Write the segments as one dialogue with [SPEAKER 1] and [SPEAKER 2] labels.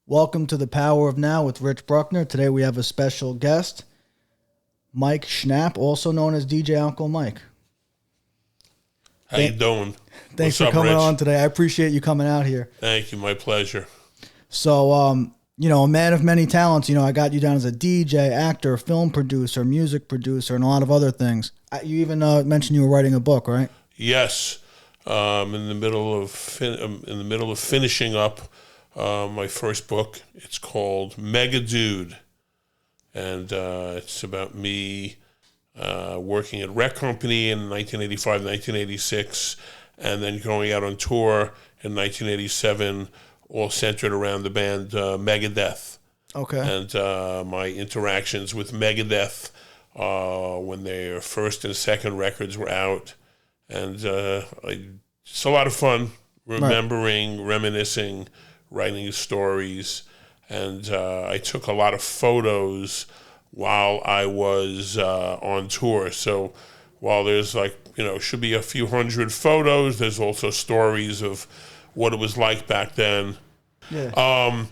[SPEAKER 1] Welcome to the Power of Now with Rich Bruckner. Today we have a special guest, Mike Schnapp, also known as DJ Uncle Mike.
[SPEAKER 2] How you doing?
[SPEAKER 1] Thanks for coming on today. I appreciate you coming out here.
[SPEAKER 2] Thank you. My pleasure.
[SPEAKER 1] So, a man of many talents. I got you down as a DJ, actor, film producer, music producer, and a lot of other things. You even mentioned you were writing a book, right?
[SPEAKER 2] Yes. In the middle of finishing up my first book. It's called Megadeth, and it's about me working at Rec Company in 1985, 1986, and then going out on tour in 1987, all centered around the band Megadeth.
[SPEAKER 1] Okay.
[SPEAKER 2] And my interactions with Megadeth when their first and second records were out. And it's a lot of fun remembering, reminiscing, writing stories. And I took a lot of photos while I was on tour. So while there's should be a few hundred photos, there's also stories of what it was like back then.
[SPEAKER 1] Yeah.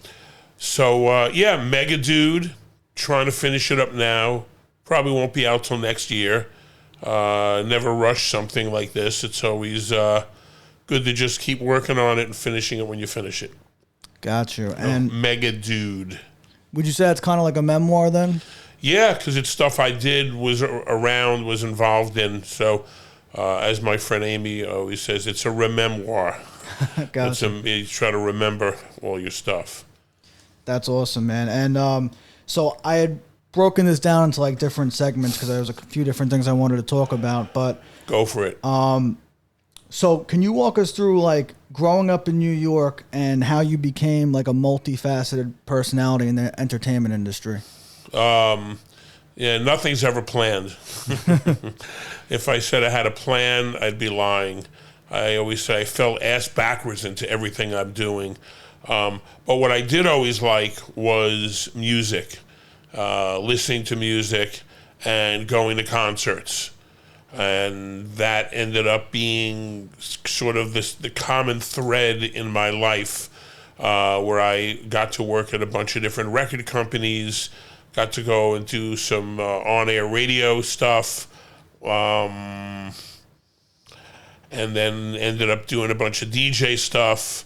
[SPEAKER 2] Megadeth, trying to finish it up now. Probably won't be out till next year. Never rush something like this. It's always good to just keep working on it and finishing it when you finish it.
[SPEAKER 1] Got you. And
[SPEAKER 2] Megadeth.
[SPEAKER 1] Would you say it's kind of like a memoir then?
[SPEAKER 2] Yeah, because it's stuff I did, was involved in. So, as my friend Amy always says, it's a rememoir.
[SPEAKER 1] Gotcha.
[SPEAKER 2] You try to remember all your stuff.
[SPEAKER 1] That's awesome, man. And so I had broken this down into different segments because there was a few different things I wanted to talk about. But
[SPEAKER 2] go for it.
[SPEAKER 1] So can you walk us through growing up in New York and how you became a multifaceted personality in the entertainment industry?
[SPEAKER 2] Nothing's ever planned. If I said I had a plan, I'd be lying. I always say I fell ass backwards into everything I'm doing. But what I did always like was music, listening to music and going to concerts. And that ended up being sort of the common thread in my life, where I got to work at a bunch of different record companies, got to go and do some on-air radio stuff, and then ended up doing a bunch of DJ stuff.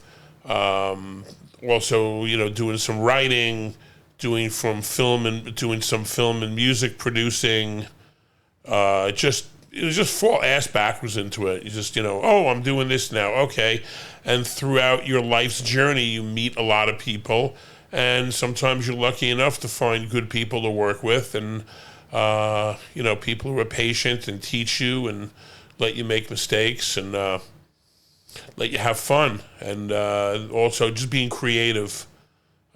[SPEAKER 2] Also, doing some writing, doing some film and music producing. It was just fall ass backwards into it. You just, I'm doing this now, okay. And throughout your life's journey, you meet a lot of people, and sometimes you're lucky enough to find good people to work with, and people who are patient and teach you and let you make mistakes and let you have fun. And also just being creative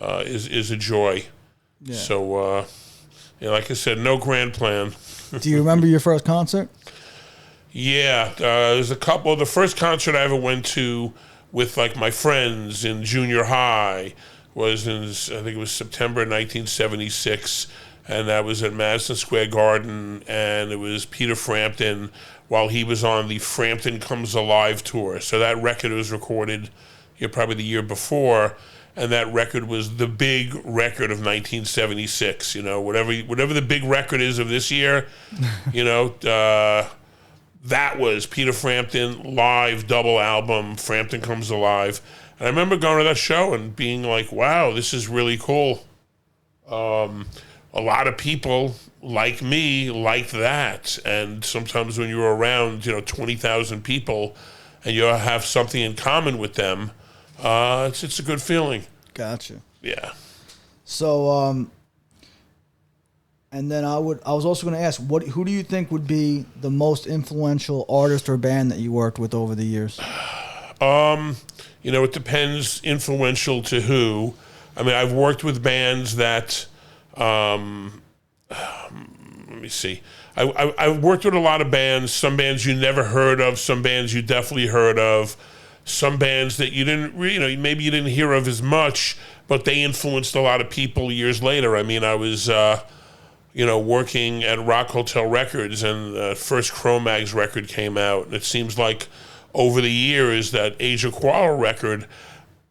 [SPEAKER 2] is a joy.
[SPEAKER 1] Yeah.
[SPEAKER 2] So, like I said, no grand plan.
[SPEAKER 1] Do you remember your first concert?
[SPEAKER 2] Yeah, there's a couple. The first concert I ever went to with my friends in junior high was I think it was September 1976, and that was at Madison Square Garden, and it was Peter Frampton while he was on the Frampton Comes Alive tour. So that record was recorded probably the year before, and that record was the big record of 1976. Whatever the big record is of this year, that was Peter Frampton live double album, Frampton Comes Alive. And I remember going to that show and being like, wow, this is really cool. A lot of people like me like that. And sometimes when you're around, 20,000 people and you have something in common with them, it's a good feeling.
[SPEAKER 1] Gotcha.
[SPEAKER 2] Yeah.
[SPEAKER 1] So, and then I was also going to ask, who do you think would be the most influential artist or band that you worked with over the years?
[SPEAKER 2] It depends. Influential to who? I mean, I've worked with bands that, let me see. I've worked with a lot of bands. Some bands you never heard of. Some bands you definitely heard of. Some bands that you didn't, maybe you didn't hear of as much, but they influenced a lot of people years later. I mean, I was, working at Rock Hotel Records, and the first Cro-Mags record came out, and it seems like over the years that Age of Quarrel record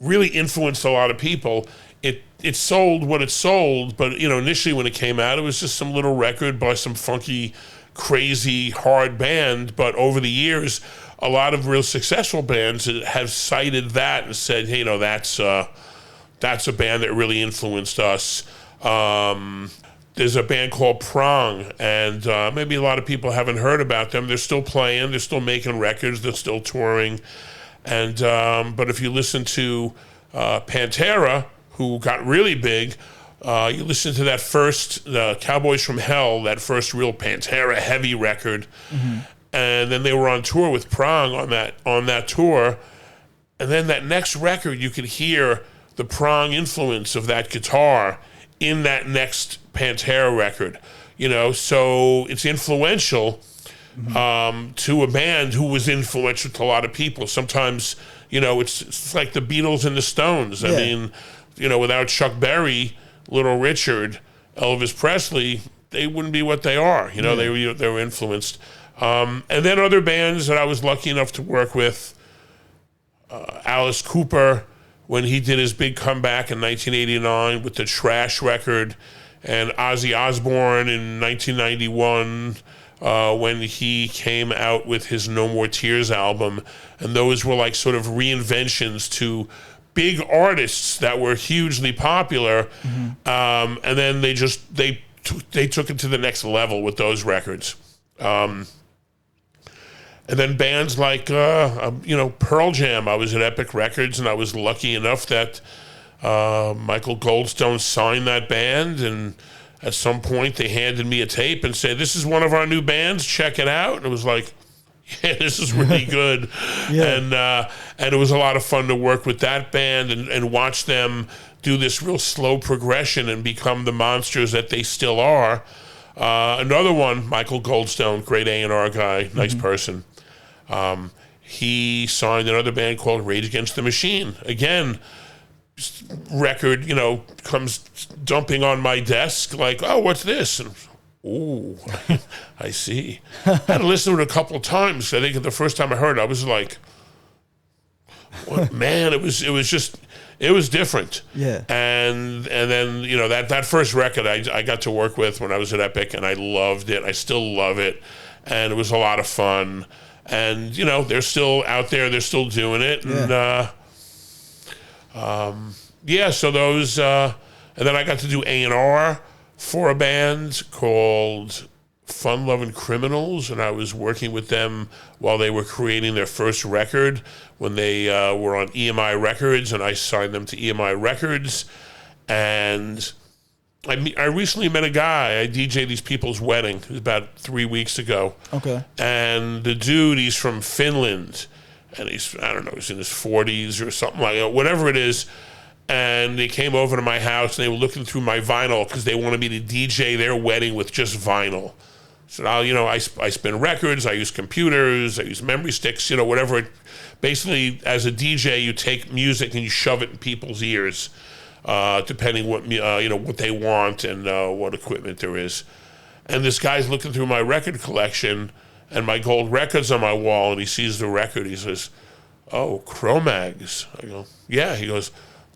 [SPEAKER 2] really influenced a lot of people. it sold what it sold, but initially when it came out, it was just some little record by some funky, crazy, hard band. But over the years, a lot of real successful bands have cited that and said, hey, that's a band that really influenced us. There's a band called Prong, and maybe a lot of people haven't heard about them. They're still playing, they're still making records, they're still touring. And but if you listen to Pantera, who got really big, you listen to that first Cowboys from Hell, that first real Pantera heavy record, and then they were on tour with Prong on that tour, and then that next record you could hear the Prong influence of that guitar in that next Pantera record, so it's influential to a band who was influential to a lot of people. Sometimes, it's like the Beatles and the Stones. I mean, without Chuck Berry, Little Richard, Elvis Presley, they wouldn't be what they are. They were influenced. And then other bands that I was lucky enough to work with, Alice Cooper, when he did his big comeback in 1989 with the Trash record, and Ozzy Osbourne in 1991 when he came out with his No More Tears album. And those were like sort of reinventions to big artists that were hugely popular. And then they took it to the next level with those records. And then bands like, Pearl Jam. I was at Epic Records, and I was lucky enough that Michael Goldstone signed that band. And at some point, they handed me a tape and said, "This is one of our new bands. Check it out." And it was like, yeah, this is really good. And it was a lot of fun to work with that band and watch them do this real slow progression and become the monsters that they still are. Another one, Michael Goldstone, great A&R guy, nice person. He signed another band called Rage Against the Machine. Again, record, comes dumping on my desk like, oh, what's this? And, ooh, I see. I had to listen to it a couple of times. I think the first time I heard it, I was like, what? Man, it was different.
[SPEAKER 1] Yeah.
[SPEAKER 2] And then, that first record I got to work with when I was at Epic, and I loved it. I still love it. And it was a lot of fun. And, they're still out there. They're still doing it.
[SPEAKER 1] Yeah.
[SPEAKER 2] And, so those... and then I got to do A&R for a band called Fun Lovin' Criminals, and I was working with them while they were creating their first record when they were on EMI Records, and I signed them to EMI Records. And I recently met a guy. I DJ'd these people's wedding. It was about 3 weeks ago. Okay. And the dude, he's from Finland, and he's in his 40s or something like that, whatever it is. And they came over to my house, and they were looking through my vinyl because they wanted me to DJ their wedding with just vinyl. So now, I spin records, I use computers, I use memory sticks, whatever. Basically, as a DJ, you take music and you shove it in people's ears, depending what they want and what equipment there is. And this guy's looking through my record collection and my gold records on my wall, and he sees the record. He says, "Oh, Cro-Mags." I go, "Yeah." He goes,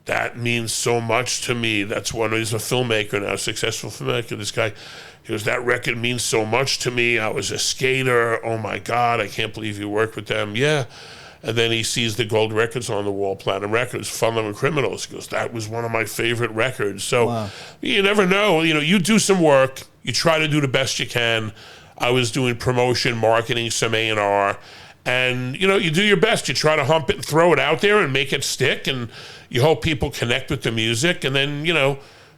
[SPEAKER 2] "That means so much to me." That's one. He's a filmmaker now, a successful filmmaker. This guy, he goes, "That record means so much to me. I was a skater. Oh my God, I can't believe you worked with them." Yeah. And then he sees the gold records on the wall, platinum records, Fun Lovin' Criminals. He goes, "That was one of my favorite records." So wow. You never know. You do some work. You try to do the best you can. I was doing promotion, marketing, some A&R. And, you do your best. You try to hump it and throw it out there and make it stick. And you hope people connect with the music. And then,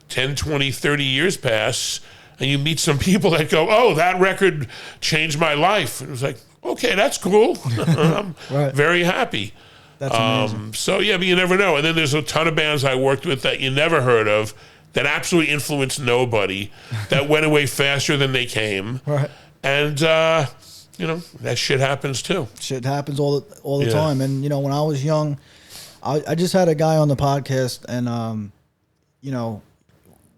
[SPEAKER 2] 10, 20, 30 years pass. And you meet some people that go, "Oh, that record changed my life." And it was like, okay, that's cool. I'm very happy.
[SPEAKER 1] That's amazing.
[SPEAKER 2] So, yeah, but you never know. And then there's a ton of bands I worked with that you never heard of that absolutely influenced nobody, that went away faster than they came. Right. And, that shit happens too.
[SPEAKER 1] Shit happens all the time. And, when I was young, I just had a guy on the podcast, and,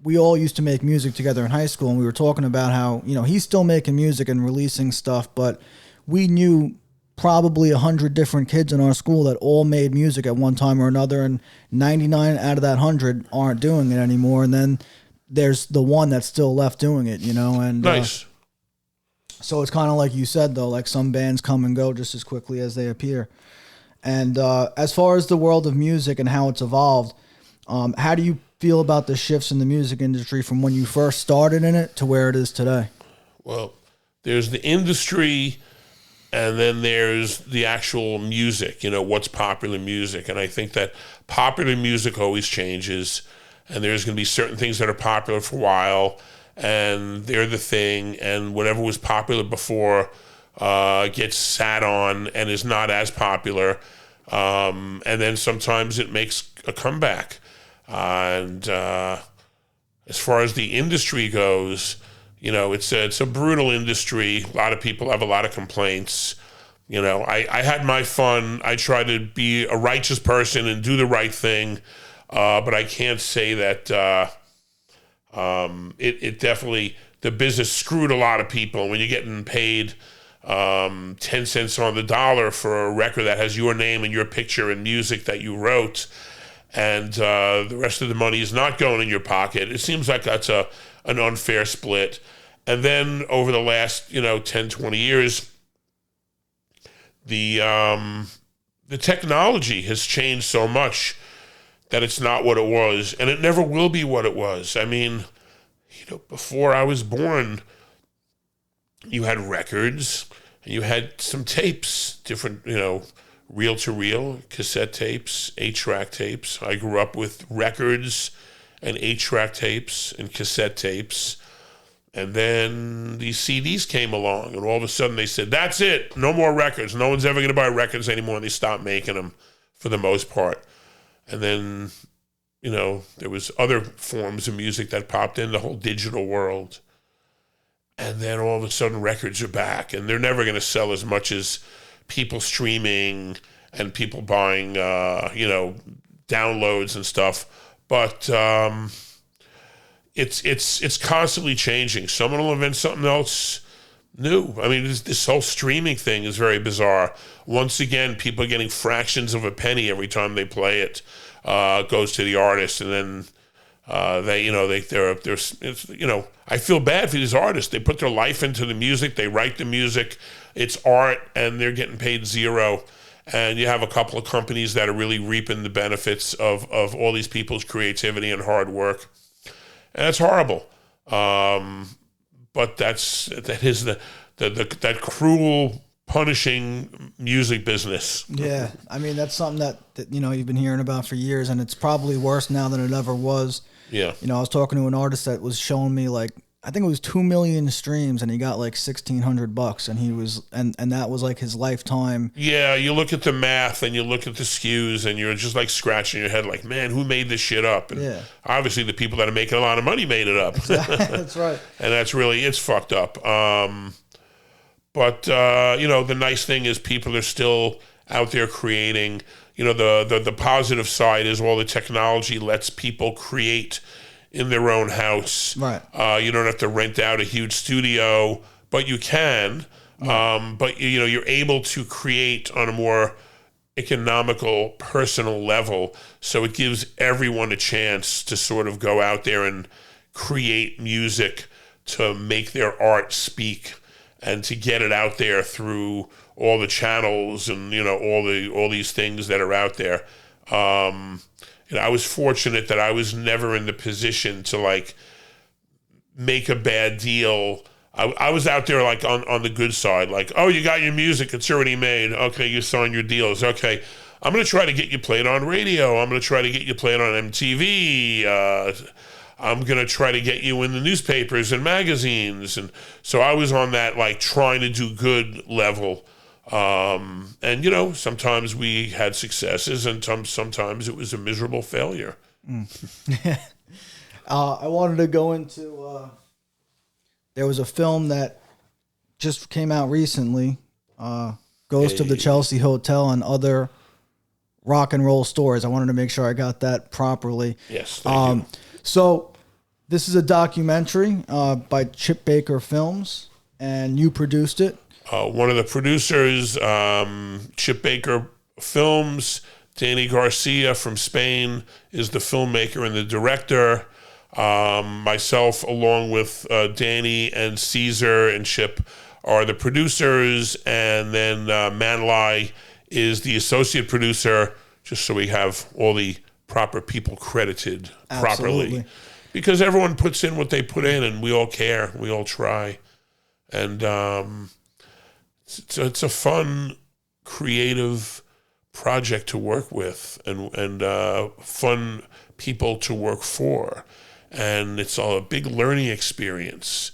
[SPEAKER 1] we all used to make music together in high school, and we were talking about how, he's still making music and releasing stuff, but we knew probably 100 different kids in our school that all made music at one time or another, and 99 out of that 100 aren't doing it anymore. And then there's the one that's still left doing it, and
[SPEAKER 2] Nice.
[SPEAKER 1] So it's kind of like you said, though, like some bands come and go just as quickly as they appear. And as far as the world of music and how it's evolved, how do you feel about the shifts in the music industry from when you first started in it to where it is today?
[SPEAKER 2] Well, there's the industry, and then there's the actual music, what's popular music. And I think that popular music always changes, and there's going to be certain things that are popular for a while, and they're the thing, and whatever was popular before gets sat on and is not as popular. And then sometimes it makes a comeback. And as far as the industry goes, it's a brutal industry. A lot of people have a lot of complaints. I had my fun. I try to be a righteous person and do the right thing. But I can't say that it definitely, the business screwed a lot of people. When you're getting paid 10 cents on the dollar for a record that has your name and your picture and music that you wrote, and the rest of the money is not going in your pocket, it seems like that's an unfair split. And then over the last 10, 20 years, the technology has changed so much that it's not what it was, and it never will be what it was. I mean, before I was born, you had records, and you had some tapes, different, reel-to-reel, cassette tapes, 8-track tapes. I grew up with records and 8-track tapes and cassette tapes. And then these CDs came along, and all of a sudden they said, that's it, no more records. No one's ever going to buy records anymore, and they stopped making them for the most part. And then, there was other forms of music that popped in, the whole digital world. And then all of a sudden records are back, and they're never going to sell as much as people streaming and people buying, downloads and stuff. But it's constantly changing. Someone will invent something else new. I mean, this whole streaming thing is very bizarre. Once again, people are getting fractions of a penny every time they play it. Goes to the artist, and then I feel bad for these artists. They put their life into the music. They write the music. It's art, and they're getting paid zero. And you have a couple of companies that are really reaping the benefits of all these people's creativity and hard work. And it's horrible. But that is that cruel, punishing music business.
[SPEAKER 1] Yeah, I mean, that's something that you've been hearing about for years, and it's probably worse now than it ever was.
[SPEAKER 2] Yeah.
[SPEAKER 1] I was talking to an artist that was showing me, like, I think it was 2 million streams, and he got like $1,600, and he was, and that was like his lifetime.
[SPEAKER 2] Yeah, you look at the math and you look at the SKUs, and you're just like scratching your head, like, man, who made this shit up? And
[SPEAKER 1] yeah,
[SPEAKER 2] obviously the people that are making a lot of money made it up.
[SPEAKER 1] That's right.
[SPEAKER 2] And it's fucked up. But the nice thing is people are still out there creating. The positive side is all the technology lets people create in their own house.
[SPEAKER 1] Right.
[SPEAKER 2] You don't have to rent out a huge studio, but you can. Right. But you're able to create on a more economical, personal level. So it gives everyone a chance to sort of go out there and create music to make their art speak, and to get it out there through all the channels and all these things that are out there. I was fortunate that I was never in the position to like make a bad deal. I was out there like on the good side, like, oh, you got your music, it's already made. Okay, you signed your deals. Okay, I'm gonna try to get you played on radio. I'm gonna try to get you played on MTV. I'm going to try to get you in the newspapers and magazines. And so I was on that, like, trying to do good level. And, sometimes we had successes, and sometimes it was a miserable failure.
[SPEAKER 1] I wanted to go into, there was a film that just came out recently, Ghost of the Chelsea Hotel and Other Rock and Roll Stories. I wanted to make sure I got that properly.
[SPEAKER 2] Yes, thank you.
[SPEAKER 1] So this is a documentary by Chip Baker Films, and you produced it.
[SPEAKER 2] One of the producers, Chip Baker Films, Danny Garcia from Spain is the filmmaker and the director. Myself, along with Danny and Caesar and Chip, are the producers, and then Manlai is the associate producer, just so we have all the proper people credited properly. Because everyone puts in what they put in, and we all care, we all try. And it's a fun, creative project to work with, and fun people to work for. And it's a big learning experience,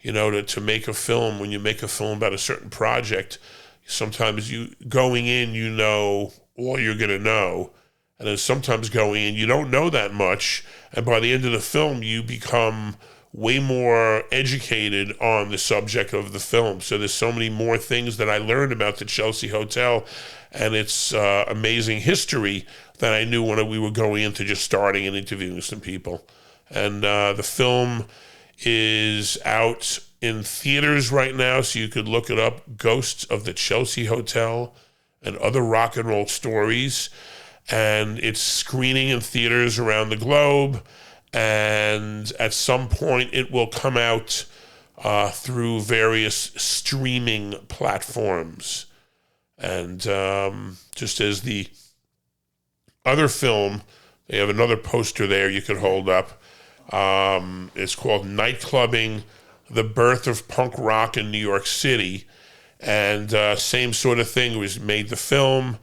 [SPEAKER 2] to make a film. When you make a film about a certain project, sometimes going in, all you're going to know. And then sometimes going in, you don't know that much. And by the end of the film, you become way more educated on the subject of the film. So there's so many more things that I learned about the Chelsea Hotel and its amazing history than I knew when we were going into just starting and interviewing some people. And the film is out in theaters right now, so you could look it up, Ghosts of the Chelsea Hotel and Other Rock and Roll Stories. And it's screening in theaters around the globe. And at some point, it will come out through various streaming platforms. And just as the other film, they have another poster there you could hold up. It's called Nightclubbing, the Birth of Punk Rock in New York City. And same sort of thing, was made the film.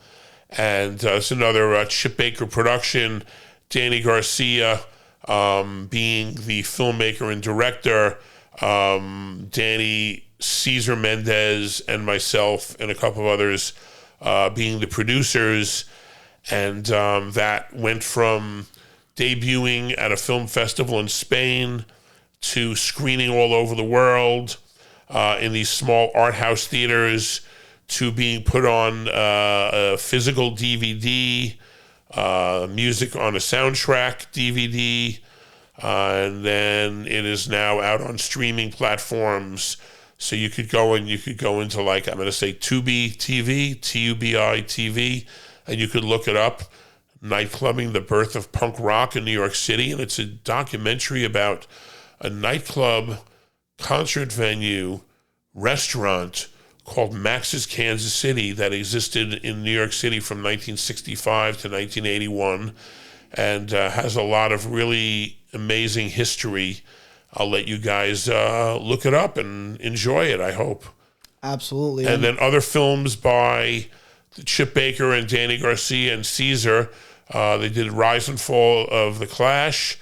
[SPEAKER 2] And it's another Chip Baker production. Danny Garcia being the filmmaker and director. Danny, Cesar Mendez, and myself, and a couple of others being the producers. And that went from debuting at a film festival in Spain to screening all over the world in these small art house theaters, to being put on a physical DVD, music on a soundtrack DVD, and then it is now out on streaming platforms. So you could go into, like, I'm going to say Tubi TV, Tubi TV, and you could look it up, Nightclubbing, the Birth of Punk Rock in New York City. And it's a documentary about a nightclub, concert venue, restaurant called Max's Kansas City that existed in New York City from 1965 to 1981, and has a lot of really amazing history. I'll let you guys look it up and enjoy it, I hope.
[SPEAKER 1] Absolutely.
[SPEAKER 2] And then other films by Chip Baker and Danny Garcia and Caesar. They did Rise and Fall of the Clash,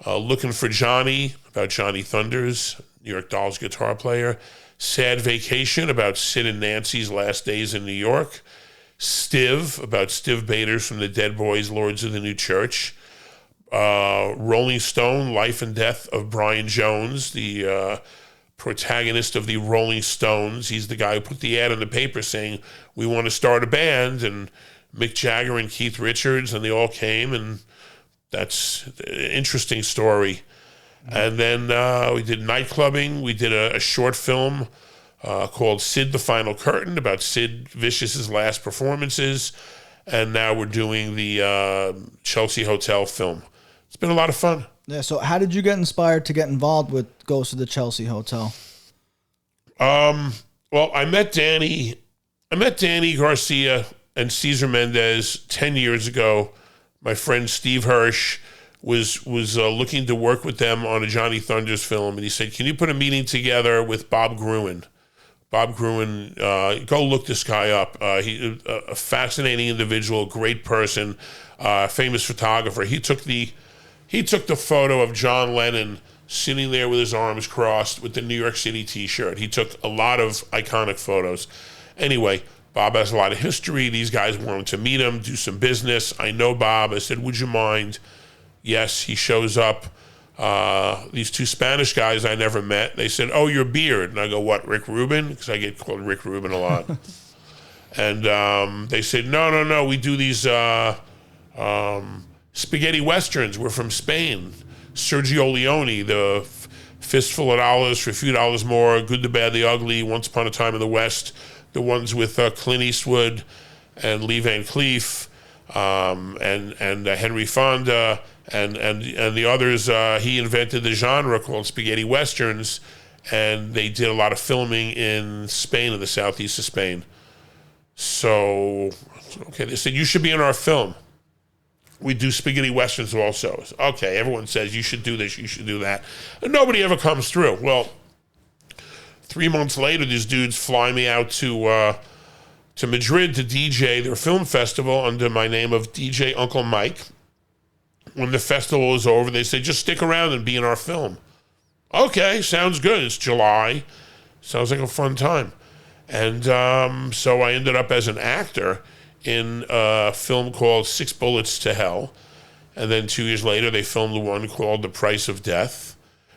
[SPEAKER 2] Looking for Johnny, about Johnny Thunders, New York Dolls guitar player. Sad Vacation, about Sid and Nancy's last days in New York. Stiv, about Stiv Bators from the Dead Boys, Lords of the New Church. Rolling Stone, Life and Death of Brian Jones, the protagonist of the Rolling Stones. He's the guy who put the ad in the paper saying, we want to start a band, and Mick Jagger and Keith Richards, and they all came, and that's an interesting story. And then we did Nightclubbing. We did a short film called Sid the Final Curtain, about Sid Vicious's last performances. And now we're doing the Chelsea Hotel film. It's been a lot of fun.
[SPEAKER 1] Yeah, so how did you get inspired to get involved with Ghosts of the Chelsea Hotel?
[SPEAKER 2] Well, I met Danny Garcia and Cesar Mendez 10 years ago. My friend Steve Hirsch was looking to work with them on a Johnny Thunders film, and he said, can you put a meeting together with Bob Gruen? Bob Gruen, go look this guy up. He's a fascinating individual, great person, famous photographer. He took the photo of John Lennon sitting there with his arms crossed with the New York City t-shirt. He took a lot of iconic photos. Anyway, Bob has a lot of history. These guys wanted to meet him, do some business. I know Bob. I said, would you mind? Yes, he shows up. These two Spanish guys I never met. They said, oh, your beard. And I go, what, Rick Rubin? Because I get called Rick Rubin a lot. And they said, no, we do these spaghetti westerns. We're from Spain. Sergio Leone, the Fistful of Dollars for a Few Dollars More, Good, the Bad, the Ugly, Once Upon a Time in the West, the ones with Clint Eastwood and Lee Van Cleef, and Henry Fonda, and the others. He invented the genre called spaghetti westerns, and they did a lot of filming in Spain, in the southeast of Spain. So, okay, they said, you should be in our film. We do spaghetti westerns also. Okay, everyone says you should do this, you should do that. And nobody ever comes through. Well, 3 months later, these dudes fly me out to Madrid to DJ their film festival under my name of DJ Uncle Mike. When the festival is over, they say, just stick around and be in our film. Okay, sounds good. It's July. Sounds like a fun time. And so I ended up as an actor in a film called Six Bullets to Hell. And then 2 years later, they filmed the one called The Price of Death.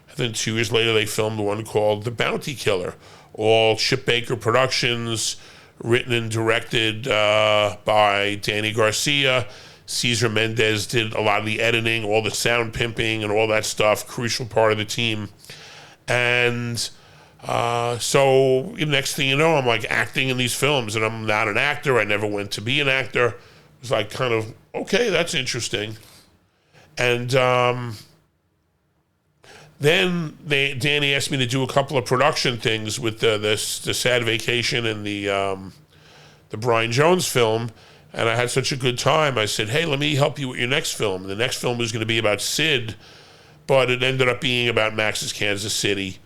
[SPEAKER 2] And then 2 years later, they filmed the one called The Bounty Killer. All Chip Baker Productions, written and directed by Danny Garcia. Cesar Mendez did a lot of the editing, all the sound pimping and all that stuff, crucial part of the team. And so next thing you know, I'm like acting in these films, and I'm not an actor. I never went to be an actor. It was like kind of, okay, that's interesting. And then Danny asked me to do a couple of production things with the Sad Vacation and the Brian Jones film, and I had such a good time. I said, hey, let me help you with your next film. The next film was going to be about Sid, but it ended up being about Max's Kansas City.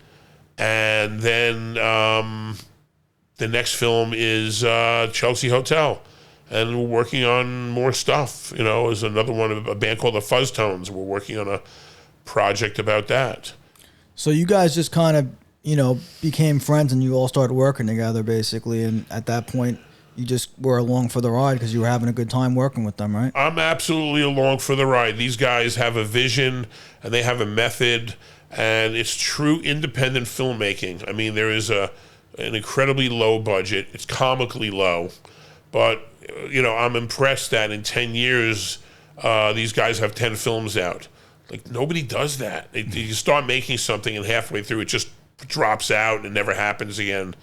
[SPEAKER 2] And then the next film is Chelsea Hotel. And we're working on more stuff. There's another one, a band called the Fuzz Tones. We're working on a project about that.
[SPEAKER 1] So you guys just kind of, became friends and you all started working together basically. And at that point, you just were along for the ride because you were having a good time working with them, right? I'm
[SPEAKER 2] absolutely along for the ride. These guys have a vision and they have a method, and it's true independent filmmaking. I mean, there is an incredibly low budget. It's comically low, but I'm impressed that in 10 years, these guys have 10 films out. Like, nobody does that. You start making something and halfway through it just drops out and it never happens again.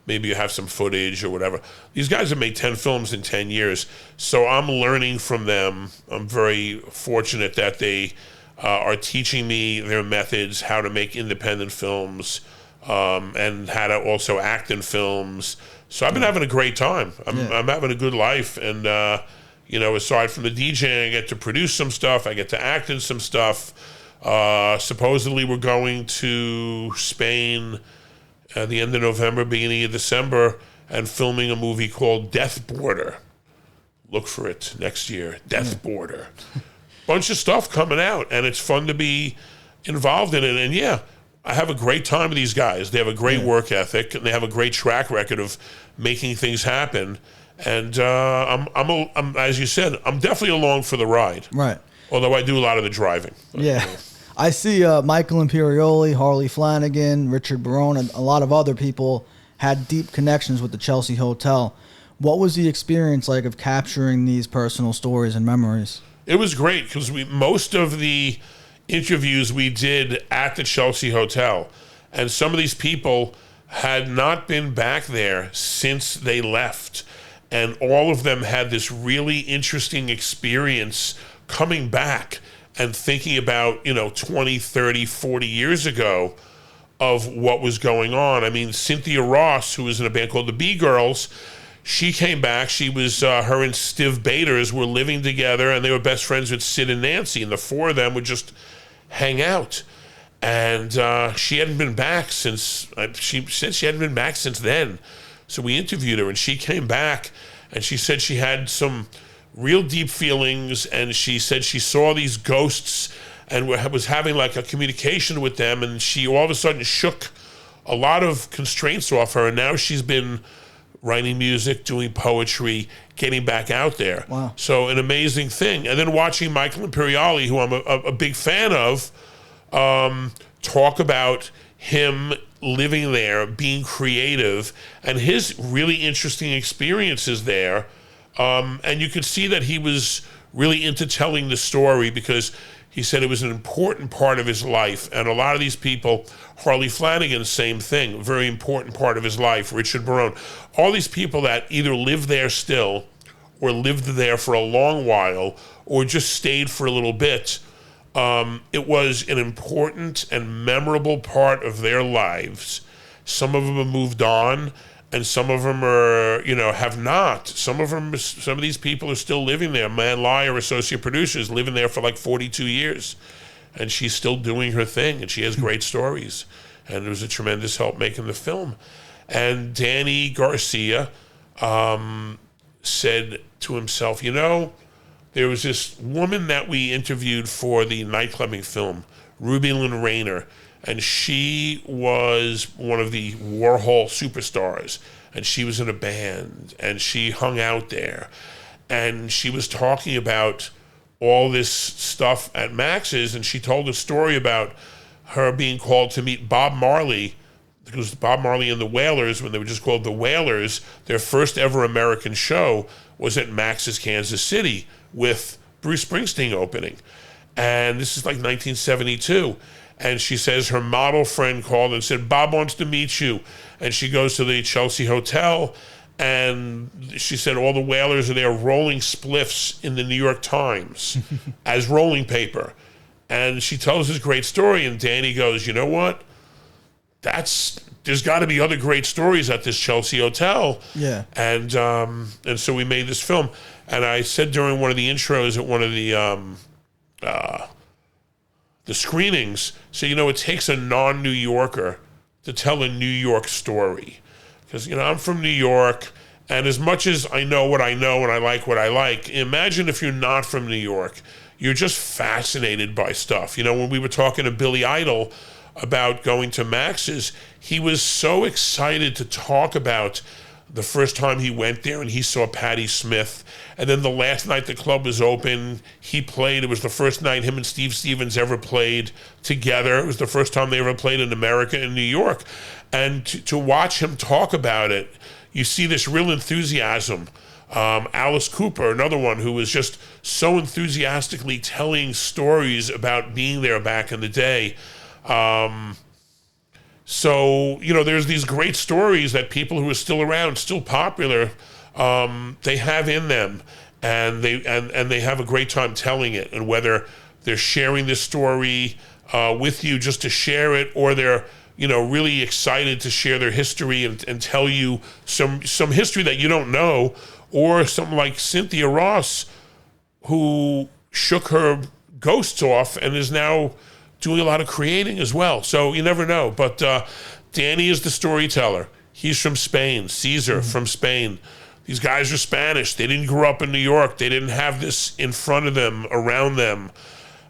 [SPEAKER 2] Maybe you have some footage or whatever. These guys have made 10 films in 10 years. So I'm learning from them. I'm very fortunate that they are teaching me their methods, how to make independent films, and how to also act in films. So I've been having a great time. I'm having a good life. And, aside from the DJing, I get to produce some stuff. I get to act in some stuff. Supposedly we're going to Spain at the end of November, beginning of December, and filming a movie called Death Border. Look for it next year. Death Border. Bunch of stuff coming out, and it's fun to be involved in it. And I have a great time with these guys. They have a great work ethic, and they have a great track record of making things happen. And I'm as you said, I'm definitely along for the ride.
[SPEAKER 1] Right.
[SPEAKER 2] Although I do a lot of the driving.
[SPEAKER 1] Yeah. I see Michael Imperioli, Harley Flanagan, Richard Barone, and a lot of other people had deep connections with the Chelsea Hotel. What was the experience like of capturing these personal stories and memories?
[SPEAKER 2] It was great because most of the interviews we did at the Chelsea Hotel, and some of these people had not been back there since they left. And all of them had this really interesting experience coming back and thinking about, 20, 30, 40 years ago of what was going on. I mean, Cynthia Ross, who was in a band called the B-Girls, she came back. She was, her and Stiv Bators were living together, and they were best friends with Sid and Nancy, and the four of them would just hang out. And she hadn't been back since, she said she hadn't been back since then. So we interviewed her, and she came back, and she said she had some real deep feelings, and she said she saw these ghosts and was having like a communication with them, and she all of a sudden shook a lot of constraints off her, and now she's been writing music, doing poetry, getting back out there.
[SPEAKER 1] Wow.
[SPEAKER 2] So an amazing thing. And then watching Michael Imperioli, who I'm a big fan of, talk about him living there, being creative, and his really interesting experiences there. And you could see that he was really into telling the story because He said it was an important part of his life. And a lot of these people, Harley Flanagan, same thing, very important part of his life, Richard Barone, all these people that either live there still or lived there for a long while or just stayed for a little bit, it was an important and memorable part of their lives. Some of them have moved on, and some of them are, have not. Some of these people are still living there. Man Lai, our associate producer, is living there for like 42 years, and she's still doing her thing, and she has great stories. And it was a tremendous help making the film. And Danny Garcia said to himself, there was this woman that we interviewed for the nightclubbing film, Ruby Lynn Rayner, and she was one of the Warhol superstars, and she was in a band, and she hung out there, and she was talking about all this stuff at Max's, and she told a story about her being called to meet Bob Marley, because Bob Marley and the Wailers, when they were just called the Wailers, their first ever American show was at Max's Kansas City with Bruce Springsteen opening. And this is like 1972. And she says her model friend called and said, Bob wants to meet you. And she goes to the Chelsea Hotel, and she said all the Wailers are there rolling spliffs in the New York Times as rolling paper. And she tells this great story, and Danny goes, you know what? There's got to be other great stories at this Chelsea Hotel.
[SPEAKER 1] Yeah.
[SPEAKER 2] And so we made this film. And I said during one of the intros at one of the screenings, so, it takes a non-New Yorker to tell a New York story. Because, I'm from New York, and as much as I know what I know and I like what I like, imagine if you're not from New York, you're just fascinated by stuff. When we were talking to Billy Idol about going to Max's, he was so excited to talk about the first time he went there and he saw Patti Smith. And then the last night the club was open, he played. It was the first night him and Steve Stevens ever played together. It was the first time they ever played in America, in New York. And to watch him talk about it, you see this real enthusiasm. Alice Cooper, another one who was just so enthusiastically telling stories about being there back in the day. So, there's these great stories that people who are still around, still popular, they have in them, and they have a great time telling it. And whether they're sharing this story with you just to share it, or they're really excited to share their history and tell you some history that you don't know, or something like Cynthia Ross, who shook her ghosts off and is now doing a lot of creating as well. So you never know. But Danny is the storyteller. He's from Spain. Caesar from Spain. These guys are Spanish. They didn't grow up in New York. They didn't have this in front of them, around them.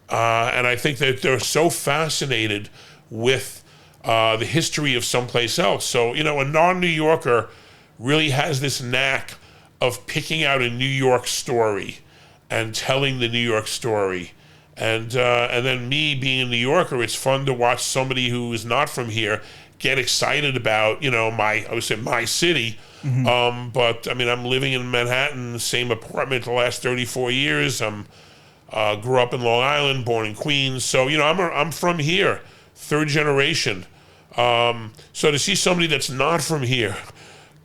[SPEAKER 2] And I think that they're so fascinated with the history of someplace else. So, a non-New Yorker really has this knack of picking out a New York story and telling the New York story. And then me being a New Yorker, it's fun to watch somebody who is not from here get excited about, my city. But I mean, I'm living in Manhattan, the same apartment the last 34 years. Grew up in Long Island, born in Queens. So, I'm from here, third generation. So to see somebody that's not from here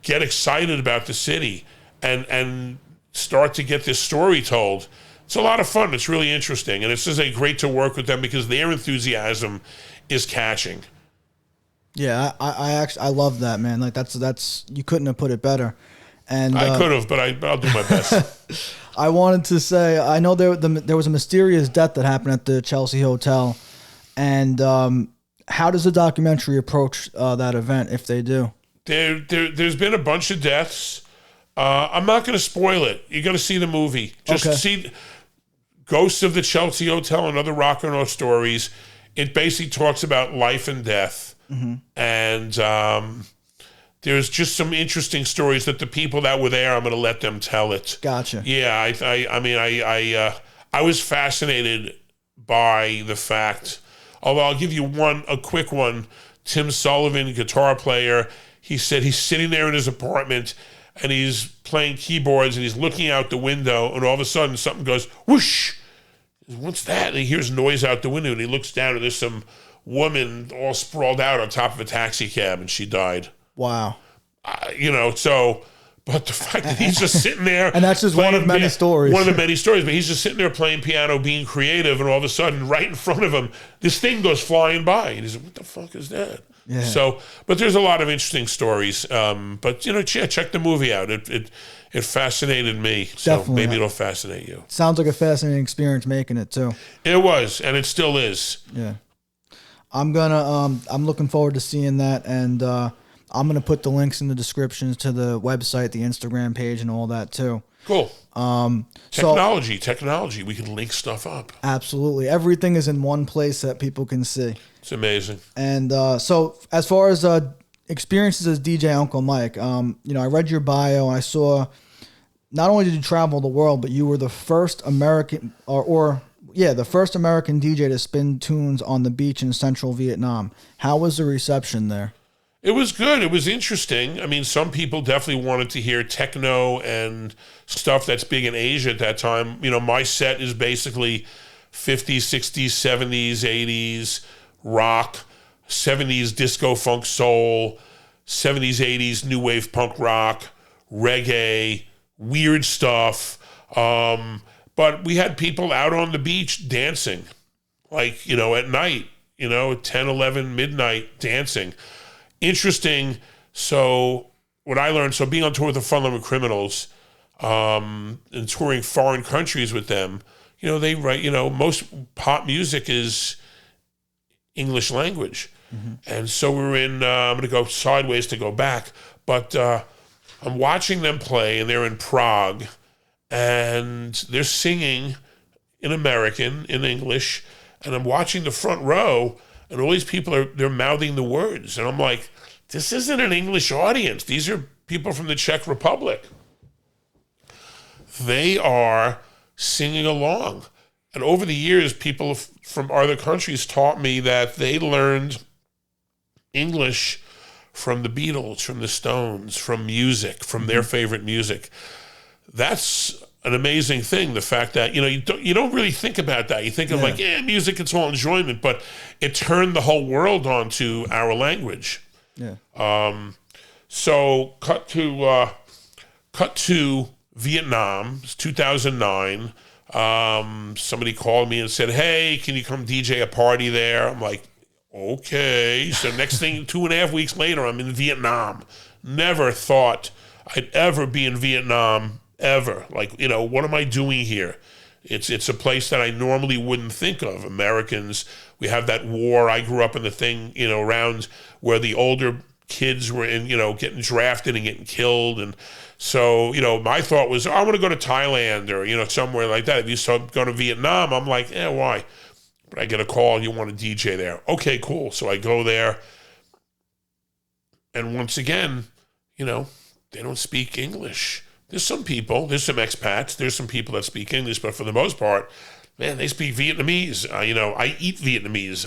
[SPEAKER 2] get excited about the city and start to get this story told, it's a lot of fun. It's really interesting. And it's just great to work with them because their enthusiasm is catching.
[SPEAKER 1] Yeah, I love that, man. Like that's you couldn't have put it better. And
[SPEAKER 2] I could have, but I'll do my best.
[SPEAKER 1] I wanted to say, I know there was a mysterious death that happened at the Chelsea Hotel, and how does the documentary approach that event if they do?
[SPEAKER 2] There's been a bunch of deaths. I'm not going to spoil it. You're going to see the movie. Just see Ghosts of the Chelsea Hotel and Other Rock and Roll Stories. It basically talks about life and death. And there's just some interesting stories that the people that were there, I'm going to let them tell it.
[SPEAKER 1] Gotcha.
[SPEAKER 2] Yeah, I was fascinated by the fact, although I'll give you a quick one. Tim Sullivan, guitar player, he said he's sitting there in his apartment and he's playing keyboards and he's looking out the window and all of a sudden something goes whoosh. What's that? And he hears noise out the window, and he looks down, and there's some woman all sprawled out on top of a taxi cab, and she died.
[SPEAKER 1] Wow.
[SPEAKER 2] But the fact that he's just sitting there.
[SPEAKER 1] And that's just one of many stories.
[SPEAKER 2] One of the many stories, but he's just sitting there playing piano, being creative, and all of a sudden, right in front of him, this thing goes flying by. And he's like, what the fuck is that?
[SPEAKER 1] Yeah.
[SPEAKER 2] So, but there's a lot of interesting stories. But, check the movie out. It fascinated me. So
[SPEAKER 1] Definitely.
[SPEAKER 2] Maybe it'll fascinate you.
[SPEAKER 1] Sounds like a fascinating experience making it, too.
[SPEAKER 2] It was, and it still is.
[SPEAKER 1] Yeah. I'm looking forward to seeing that, and I'm gonna put the links in the descriptions to the website, the Instagram page, and all that too.
[SPEAKER 2] Cool. Technology. We can link stuff up.
[SPEAKER 1] Absolutely, everything is in one place that people can see.
[SPEAKER 2] It's amazing.
[SPEAKER 1] And so, as far as experiences as DJ Uncle Mike, I read your bio and I saw not only did you travel the world, but you were the first American the first American DJ to spin tunes on the beach in central Vietnam. How was the reception there?
[SPEAKER 2] It was good. It was interesting. I mean, some people definitely wanted to hear techno and stuff that's big in Asia at that time. My set is basically 50s, 60s, 70s, 80s, rock, 70s disco funk soul, 70s, 80s new wave punk rock, reggae, weird stuff. But we had people out on the beach dancing, at night, 10, 11, midnight dancing. Interesting. So what I learned, being on tour with the Fun Loving Criminals, and touring foreign countries with them, they write, most pop music is English language. Mm-hmm. And so we're in, I'm going to go sideways to go back, but I'm watching them play, and they're in Prague, and they're singing in American, in English, and I'm watching the front row, and all these people they're mouthing the words. And I'm like, this isn't an English audience. These are people from the Czech Republic. They are singing along. And over the years, people from other countries taught me that they learned English from the Beatles, from the Stones, from music, from their favorite music. That's an amazing thing, the fact that, you don't really think about that. You think of music, it's all enjoyment, but it turned the whole world onto our language.
[SPEAKER 1] Yeah.
[SPEAKER 2] So cut to Vietnam, it's 2009. Somebody called me and said, hey, can you come DJ a party there? I'm like, okay. So next thing, 2.5 weeks later, I'm in Vietnam. Never thought I'd ever be in Vietnam, ever. What am I doing here? It's a place that I normally wouldn't think of. Americans, we have that war. I grew up in the thing, around where the older kids were in, getting drafted and getting killed. And so, my thought was, I want to go to Thailand or, somewhere like that. If you start going to Vietnam, I'm like, why? But I get a call, you want to DJ there. Okay, cool. So I go there. And once again, they don't speak English. There's some people, there's some expats, there's some people that speak English, but for the most part, man, they speak Vietnamese. I eat Vietnamese.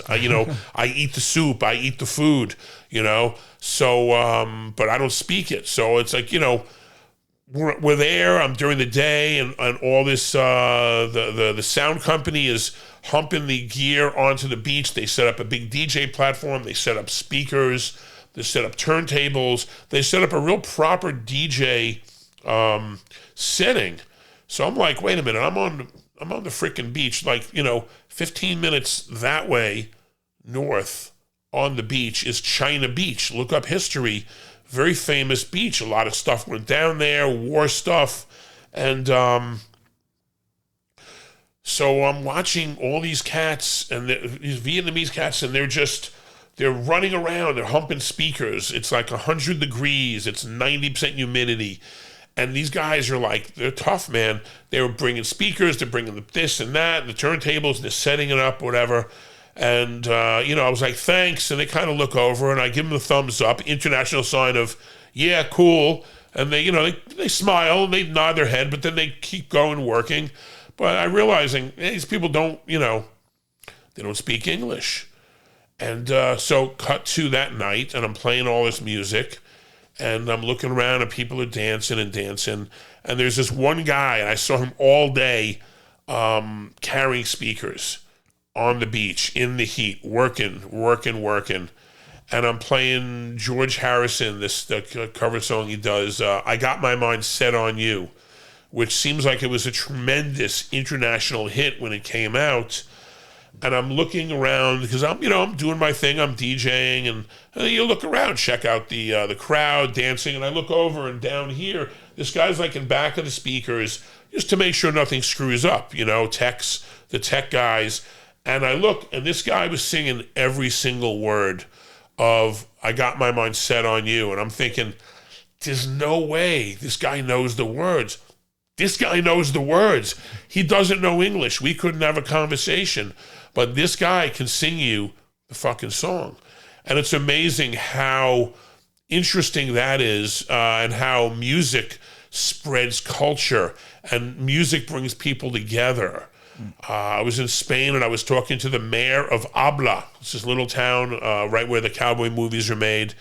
[SPEAKER 2] I eat the soup. I eat the food. So, but I don't speak it. So it's like, we're there. I'm during the day, and all this. The sound company is humping the gear onto the beach. They set up a big DJ platform. They set up speakers. They set up turntables. They set up a real proper DJ setting. So I'm like, wait a minute, I'm on the freaking beach, 15 minutes that way north on the beach is China Beach. Look up history. Very famous beach. A lot of stuff went down there, war stuff. And so I'm watching all these cats, and these Vietnamese cats, and they're running around, they're humping speakers. It's like 100 degrees, it's 90% humidity. And these guys are they're tough, man. They were bringing speakers, they're bringing this and that, and the turntables, and they're setting it up, whatever. And, I was like, thanks. And they kind of look over, and I give them the thumbs up, international sign of, yeah, cool. And they, they smile, and they nod their head, but then they keep going working. But I'm realizing these people don't, they don't speak English. And so cut to that night, and I'm playing all this music. And I'm looking around, and people are dancing and dancing. And there's this one guy, and I saw him all day carrying speakers on the beach in the heat, working. And I'm playing George Harrison, the cover song he does, I Got My Mind Set on You, which seems like it was a tremendous international hit when it came out. And I'm looking around because I'm doing my thing. I'm DJing, and you look around, check out the crowd dancing, and I look over, and down here, this guy's like in back of the speakers, just to make sure nothing screws up. The tech guys, and I look, and this guy was singing every single word of "I Got My Mind Set on You," and I'm thinking, there's no way this guy knows the words. This guy knows the words. He doesn't know English. We couldn't have a conversation. But this guy can sing you the fucking song. And it's amazing how interesting that is, and how music spreads culture and music brings people together. I was in Spain and I was talking to the mayor of Abla. It's this little town right where the cowboy movies are made.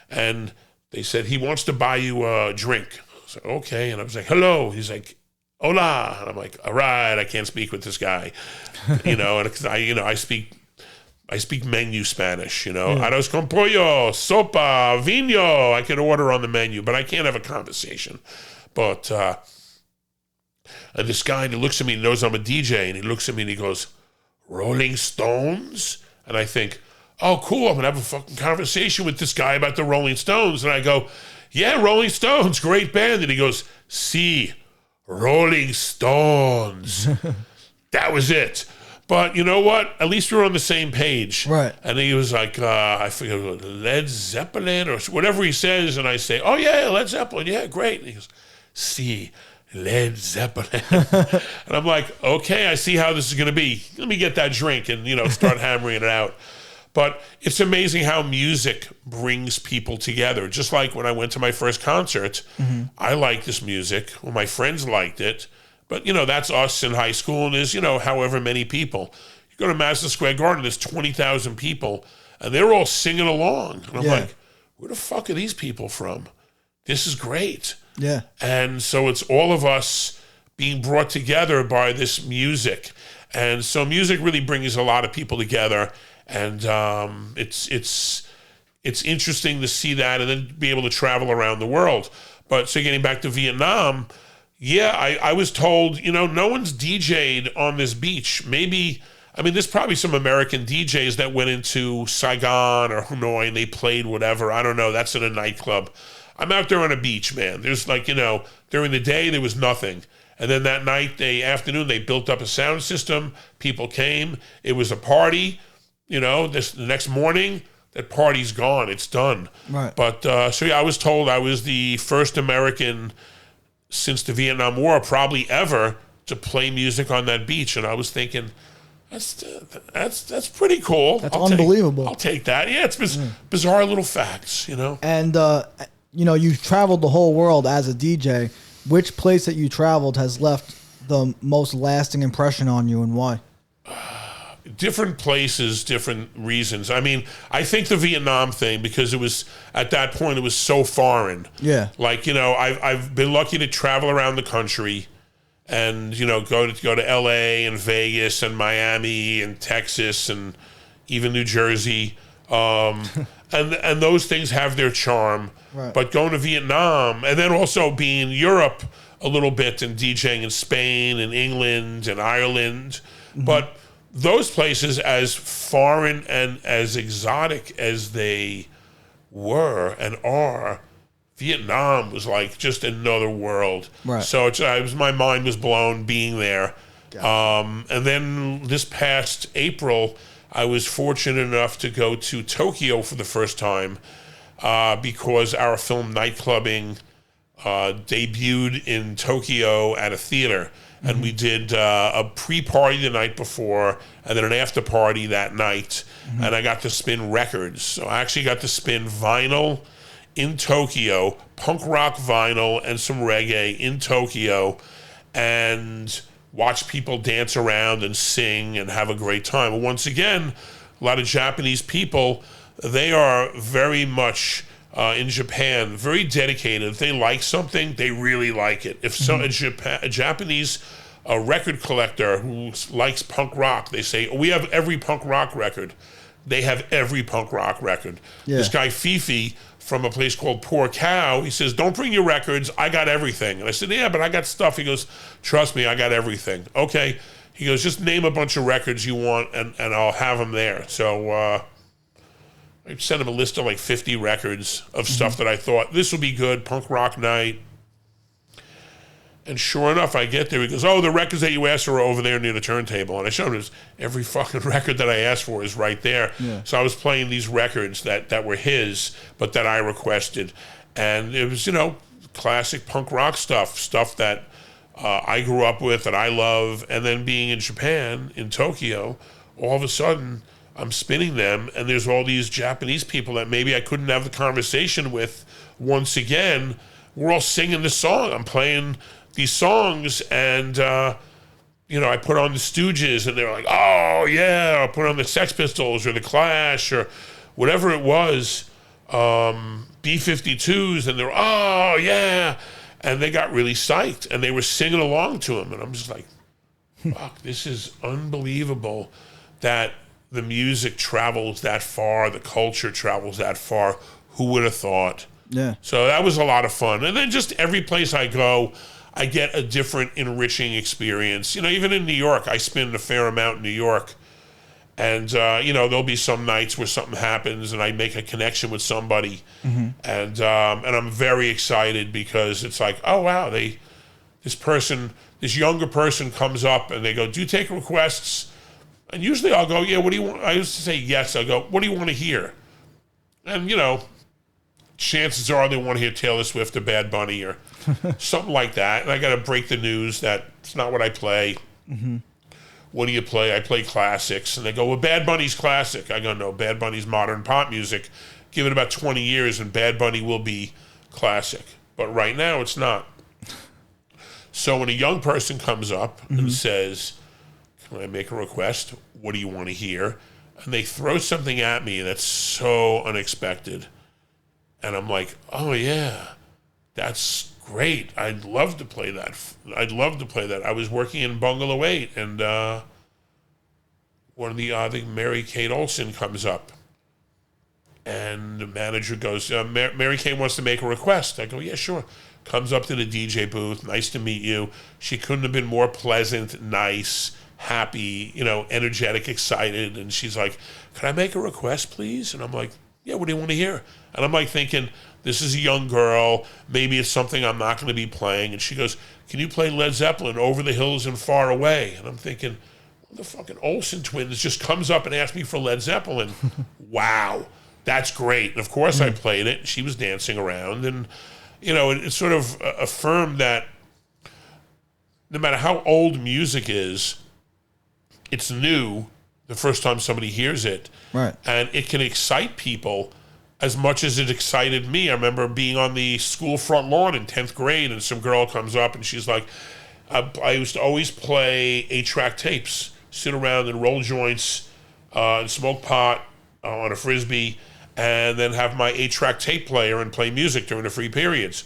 [SPEAKER 2] And they said, he wants to buy you a drink. I said, okay. And I was like, hello. He's like, hola. And I'm like, all right, I can't speak with this guy. And I speak menu Spanish, Arroz con pollo, sopa, vino. I can order on the menu, but I can't have a conversation. But and this guy, and he looks at me, and knows I'm a DJ, and he looks at me and he goes, Rolling Stones? And I think, oh, cool, I'm going to have a fucking conversation with this guy about the Rolling Stones. And I go, yeah, Rolling Stones, great band. And he goes, sí, Rolling Stones. That was it. But you know what? At least we're on the same page.
[SPEAKER 1] Right.
[SPEAKER 2] And he was like, I forget, Led Zeppelin or whatever he says. And I say, oh, yeah, Led Zeppelin. Yeah, great. And he goes, see, Led Zeppelin. And I'm like, okay, I see how this is going to be. Let me get that drink and, start hammering it out. But it's amazing how music brings people together. Just like when I went to my first concert, I liked this music. Well, my friends liked it. But, that's us in high school, and there's, however many people. You go to Madison Square Garden, there's 20,000 people, and they're all singing along. And I'm like, where the fuck are these people from? This is great.
[SPEAKER 1] Yeah. And
[SPEAKER 2] so it's all of us being brought together by this music. And so music really brings a lot of people together. And it's interesting to see that and then be able to travel around the world. But so getting back to Vietnam, I was told, no one's DJ'd on this beach. There's probably some American DJs that went into Saigon or Hanoi and they played whatever. I don't know. That's in a nightclub. I'm out there on a beach, man. There's during the day, there was nothing. And then that night, afternoon, they built up a sound system. People came. It was a party. The next morning, that party's gone. It's done.
[SPEAKER 1] Right.
[SPEAKER 2] But, I was told I was the first American since the Vietnam War, probably ever, to play music on that beach. And I was thinking, that's pretty cool.
[SPEAKER 1] That's unbelievable.
[SPEAKER 2] I'll take that. Yeah, it's bizarre little facts,
[SPEAKER 1] And, you've traveled the whole world as a DJ. Which place that you traveled has left the most lasting impression on you, and why?
[SPEAKER 2] Different places, different reasons. I think the Vietnam thing, because it was, at that point, it was so foreign.
[SPEAKER 1] Yeah.
[SPEAKER 2] I've been lucky to travel around the country and, go to LA and Vegas and Miami and Texas and even New Jersey. And those things have their charm. Right. But going to Vietnam and then also being in Europe a little bit and DJing in Spain and England and Ireland. Mm-hmm. But those places, as foreign and as exotic as they were and are, Vietnam was like just another world.
[SPEAKER 1] Right.
[SPEAKER 2] So my mind was blown being there. And then this past April, I was fortunate enough to go to Tokyo for the first time because our film Nightclubbing debuted in Tokyo at a theater. And we did a pre-party the night before and then an after-party that night. Mm-hmm. And I got to spin records. So I actually got to spin vinyl in Tokyo, punk rock vinyl and some reggae in Tokyo, and watch people dance around and sing and have a great time. And once again, a lot of Japanese people, they are very much in Japan, very dedicated. If they like something, they really like it. If a Japanese a record collector who likes punk rock. They say, we have every punk rock record. They have every punk rock record.
[SPEAKER 1] Yeah.
[SPEAKER 2] This guy, Fifi, from a place called Poor Cow, he says, don't bring your records. I got everything. And I said, yeah, but I got stuff. He goes, trust me, I got everything. Okay. He goes, just name a bunch of records you want, and I'll have them there. So I sent him a list of like 50 records of stuff that I thought, this will be good, punk rock night. And sure enough, I get there. He goes, oh, the records that you asked for are over there near the turntable. And I showed him every fucking record that I asked for is right there.
[SPEAKER 1] Yeah.
[SPEAKER 2] So I was playing these records that were his, but that I requested. And it was, classic punk rock stuff that I grew up with, that I love. And then being in Japan, in Tokyo, all of a sudden, I'm spinning them, and there's all these Japanese people that maybe I couldn't have the conversation with once again. We're all singing this song. I'm playing these songs, and I put on the Stooges, and they're like, oh yeah, I put on the Sex Pistols or the Clash or whatever it was, B-52s, and they're, oh yeah, and they got really psyched, and they were singing along to him, and I'm just like, fuck, this is unbelievable that the music travels that far, the culture travels that far. Who would have thought?
[SPEAKER 1] Yeah.
[SPEAKER 2] So that was a lot of fun. And then just every place I go, I get a different enriching experience. Even in New York, I spend a fair amount in New York. And, there'll be some nights where something happens and I make a connection with somebody. Mm-hmm. And I'm very excited because it's like, oh, wow, this younger person comes up and they go, do you take requests? And usually I'll go, yeah, what do you want? I used to say yes. I'll go, what do you want to hear? And, chances are they want to hear Taylor Swift or Bad Bunny or something like that. And I got to break the news that it's not what I play. Mm-hmm. What do you play? I play classics. And they go, well, Bad Bunny's classic. I go, no, Bad Bunny's modern pop music. Give it about 20 years and Bad Bunny will be classic. But right now it's not. So when a young person comes up and says, can I make a request? What do you want to hear? And they throw something at me that's so unexpected. And I'm like, oh, yeah, that's great. I'd love to play that. I was working in Bungalow 8, and one of the, I think Mary-Kate Olsen comes up. And the manager goes, Mary-Kate wants to make a request. I go, yeah, sure. Comes up to the DJ booth. Nice to meet you. She couldn't have been more pleasant, nice, happy, energetic, excited. And she's like, can I make a request, please? And I'm like, yeah, what do you want to hear? And I'm like thinking, this is a young girl. Maybe it's something I'm not going to be playing. And she goes, can you play Led Zeppelin, Over the Hills and Far Away? And I'm thinking, well, the fucking Olsen twins just comes up and asks me for Led Zeppelin. Wow, that's great. And of course I played it. She was dancing around. And, it sort of affirmed that no matter how old music is, it's new the first time somebody hears it.
[SPEAKER 1] Right.
[SPEAKER 2] And it can excite people as much as it excited me. I remember being on the school front lawn in 10th grade and some girl comes up and she's like, I used to always play 8-track tapes, sit around and roll joints and smoke pot on a Frisbee and then have my 8-track tape player and play music during the free periods.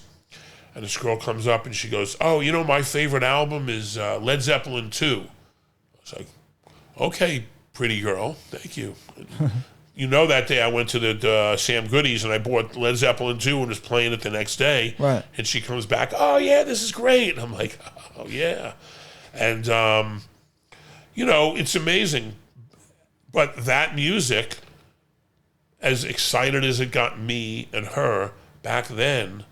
[SPEAKER 2] And this girl comes up and she goes, oh, my favorite album is Led Zeppelin 2. I was like, okay, pretty girl, thank you. That day I went to the Sam Goody's and I bought Led Zeppelin 2 and was playing it the next day.
[SPEAKER 1] Right.
[SPEAKER 2] And she comes back, oh yeah, this is great. And I'm like, oh yeah. And, it's amazing. But that music, as excited as it got me and her back then,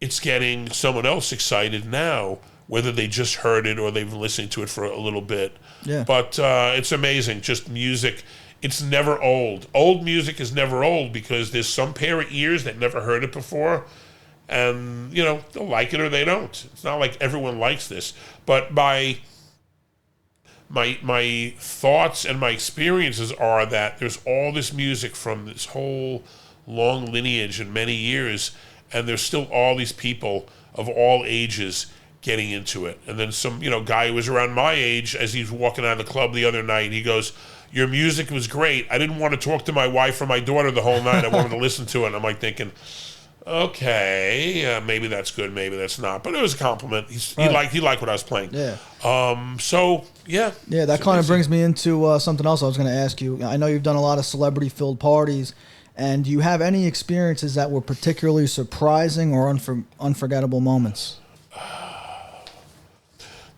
[SPEAKER 2] it's getting someone else excited now, whether they just heard it or they've been listening to it for a little bit.
[SPEAKER 1] Yeah.
[SPEAKER 2] But it's amazing. Just music, it's never old. Old music is never old because there's some pair of ears that never heard it before. And, they'll like it or they don't. It's not like everyone likes this. But my thoughts and my experiences are that there's all this music from this whole long lineage and many years, and there's still all these people of all ages getting into it. And then some, guy who was around my age, as he was walking out of the club the other night, he goes, your music was great. I didn't want to talk to my wife or my daughter the whole night. I wanted to listen to it. And I'm like thinking, okay, maybe that's good, maybe that's not. But it was a compliment.
[SPEAKER 1] Right.
[SPEAKER 2] He liked what I was playing.
[SPEAKER 1] Yeah.
[SPEAKER 2] So yeah.
[SPEAKER 1] Yeah, that kind of brings me into something else I was going to ask you. I know you've done a lot of celebrity-filled parties, and do you have any experiences that were particularly surprising or unforgettable moments?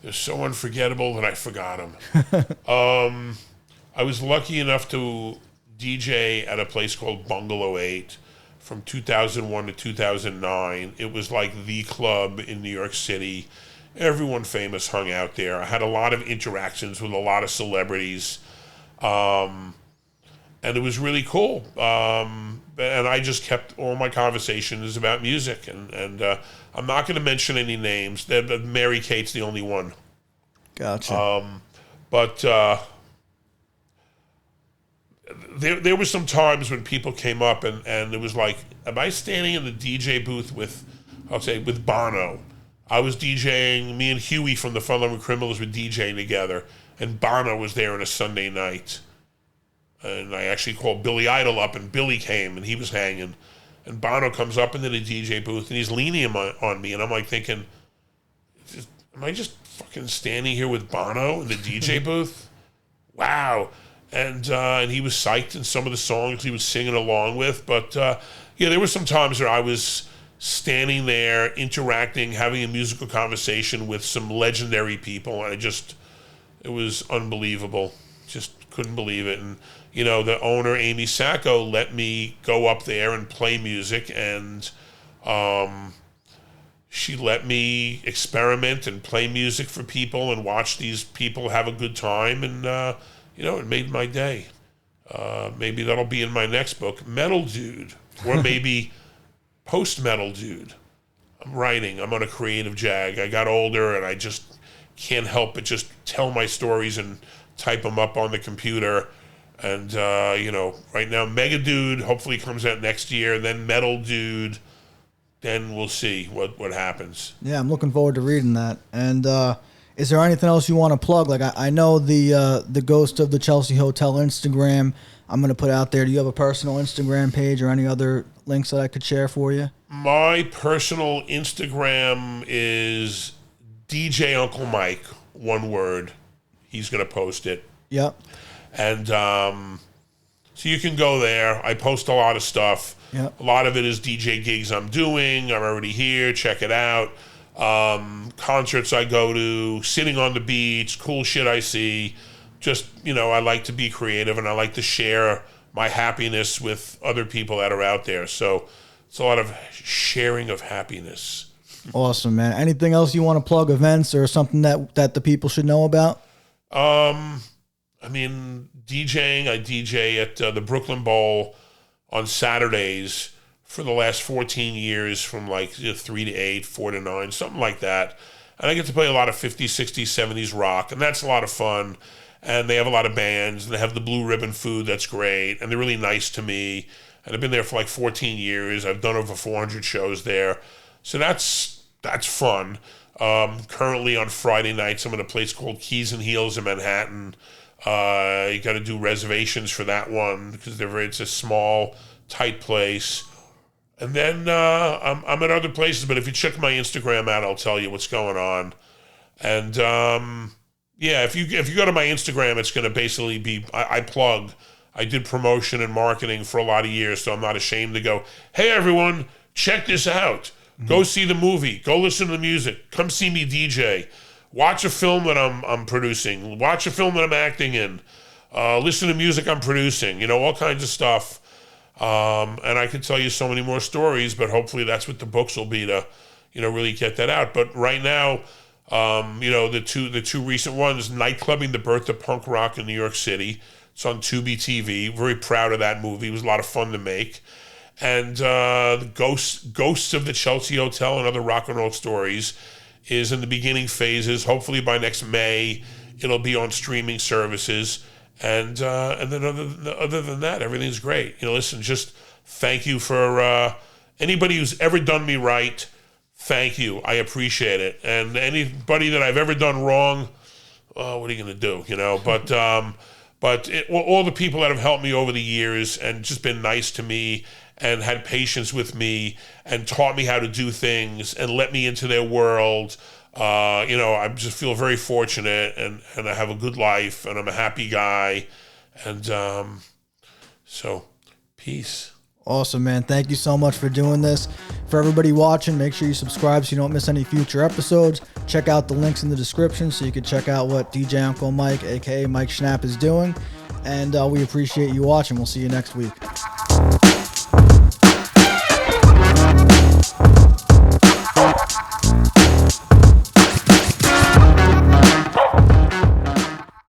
[SPEAKER 2] They're so unforgettable that I forgot them. I was lucky enough to DJ at a place called Ep.8 from 2001 to 2009. It was like the club in New York City. Everyone famous hung out there. I had a lot of interactions with a lot of celebrities, and it was really cool. And I just kept all my conversations about music, and I'm not going to mention any names. Mary Kate's the only one.
[SPEAKER 1] Gotcha.
[SPEAKER 2] But there were some times when people came up and it was like, am I standing in the DJ booth with Bono? I was DJing, me and Huey from the Fun Loving Criminals were DJing together, and Bono was there on a Sunday night. And I actually called Billy Idol up, and Billy came, and he was hanging. And Bono comes up into the DJ booth, and he's leaning on me, and I'm like thinking, am I just fucking standing here with Bono in the DJ booth? Wow. And he was psyched in some of the songs he was singing along with. But yeah, there were some times where I was standing there, interacting, having a musical conversation with some legendary people. And it was unbelievable. Just couldn't believe it. And, you know, the owner, Amy Sacco, let me go up there and play music. And she let me experiment and play music for people and watch these people have a good time. And, you know, it made my day. Maybe that'll be in my next book, Metal Dude, or maybe Post-Metal Dude. I'm writing. I'm on a creative jag. I got older, and I just can't help but just tell my stories and type them up on the computer. And, you know, right now, Mega Dude hopefully comes out next year, then Metal Dude. Then we'll see what happens.
[SPEAKER 1] Yeah, I'm looking forward to reading that. And is there anything else you want to plug? Like I know the Ghost of the Chelsea Hotel Instagram I'm going to put out there. Do you have a personal Instagram page or any other links that I could share for you?
[SPEAKER 2] My personal Instagram is DJ Uncle Mike, one word. He's going to post it.
[SPEAKER 1] Yep.
[SPEAKER 2] And so you can go there. I post a lot of stuff.
[SPEAKER 1] Yep.
[SPEAKER 2] A lot of it is DJ gigs I'm doing. I'm already here. Check it out. Concerts I go to, sitting on the beach, cool shit I see. Just, you know, I like to be creative, and I like to share my happiness with other people that are out there. So it's a lot of sharing of happiness.
[SPEAKER 1] Awesome, man. Anything else you want to plug, events or something that the people should know about?
[SPEAKER 2] I mean, DJing, I DJ at the Brooklyn Bowl on Saturdays for the last 14 years from like 3 to 8, 4 to 9, something like that. And I get to play a lot of 50s, 60s, 70s rock, and that's a lot of fun. And they have a lot of bands, and they have the Blue Ribbon food, that's great. And they're really nice to me. And I've been there for like 14 years. I've done over 400 shows there. So that's fun. Currently on Friday nights, I'm at a place called Keys and Heels in Manhattan. You got to do reservations for that one because it's a small, tight place. And then I'm at other places, but if you check my Instagram out, I'll tell you what's going on. And yeah, if you go to my Instagram, it's going to basically be I plug. I did promotion and marketing for a lot of years, so I'm not ashamed to go, hey everyone, check this out. Mm-hmm. Go see the movie. Go listen to the music. Come see me DJ. Watch a film that I'm producing. Watch a film that I'm acting in. Listen to music I'm producing. You know, all kinds of stuff. And I could tell you so many more stories, but hopefully that's what the books will be to, you know, really get that out. But right now, you know, the two recent ones, Nightclubbing the Birth of Punk Rock in New York City. It's on Tubi TV. Very proud of that movie. It was a lot of fun to make. And the Ghosts of the Chelsea Hotel and Other Rock and Roll Stories is in the beginning phases. Hopefully by next May, it'll be on streaming services. And then other than that, everything's great. You know, listen, just thank you for anybody who's ever done me right. Thank you. I appreciate it. And anybody that I've ever done wrong, what are you going to do? You know, but all the people that have helped me over the years and just been nice to me and had patience with me and taught me how to do things and let me into their world. I just feel very fortunate, and I have a good life, and I'm a happy guy. And so, peace.
[SPEAKER 1] Awesome, man. Thank you so much for doing this. For everybody watching, make sure you subscribe so you don't miss any future episodes. Check out the links in the description so you can check out what DJ Uncle Mike, aka Mike Schnapp, is doing. And we appreciate you watching. We'll see you next week.